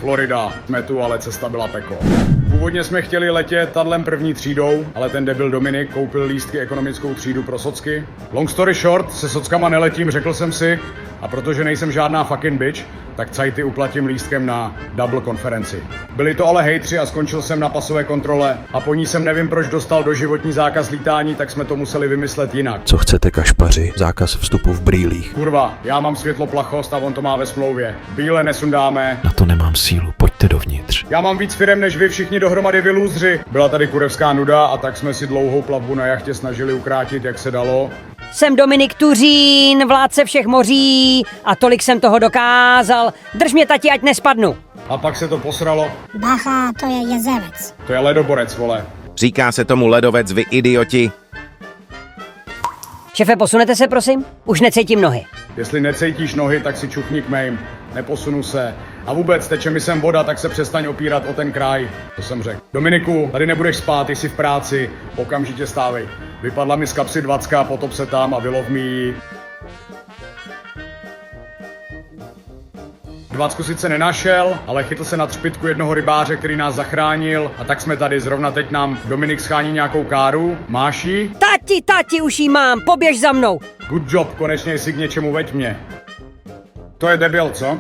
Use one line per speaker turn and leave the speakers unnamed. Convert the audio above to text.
Florida, jsme tu, ale cesta byla peklo. Původně jsme chtěli letět tadlem první třídou, ale ten debil Dominik koupil lístky ekonomickou třídu pro socky. Long story short, se sockama neletím, řekl jsem si, a protože nejsem žádná fucking bitch, tak cajty uplatím lístkem na double konferenci. Byli to ale hejtři a skončil jsem na pasové kontrole a po ní jsem nevím proč dostal doživotní zákaz lítání, tak jsme to museli vymyslet jinak.
Co chcete, kašpaři? Zákaz vstupu v brýlích.
Kurva, já mám světloplachost a on to má ve smlouvě. Bíle nesundáme.
Na to nemám sílu, pojďte dovnitř.
Já mám víc firem než vy všichni dohromady vy lůzři. Byla tady kurevská nuda a tak jsme si dlouhou plavbu na jachtě snažili ukrátit, jak se dalo.
Jsem Dominik Tuřín, vládce všech moří a tolik jsem toho dokázal. Drž mě, tati, ať nespadnu.
A pak se to posralo.
Bacha, to je jezevec.
To je ledoborec, vole.
Říká se tomu ledovec, vy idioti.
Šefe, posunete se, prosím? Už necítím nohy.
Jestli necítíš nohy, tak si čuchni k mým. Neposunu se. A vůbec, teče mi sem voda, tak se přestaň opírat o ten kraj. To jsem řekl. Dominiku, tady nebudeš spát, jsi v práci. Okamžitě stávej. Vypadla mi z kapsy 20, potop se tam a vylov mi ji. 20 sice nenašel, ale chytl se na třpytku jednoho rybáře, který nás zachránil a tak jsme tady. Zrovna teď nám Dominik schání nějakou káru. Máš ji?
Tati, už jí mám, poběž za mnou.
Good job, konečně jsi k něčemu, veď mě. To je debil, co?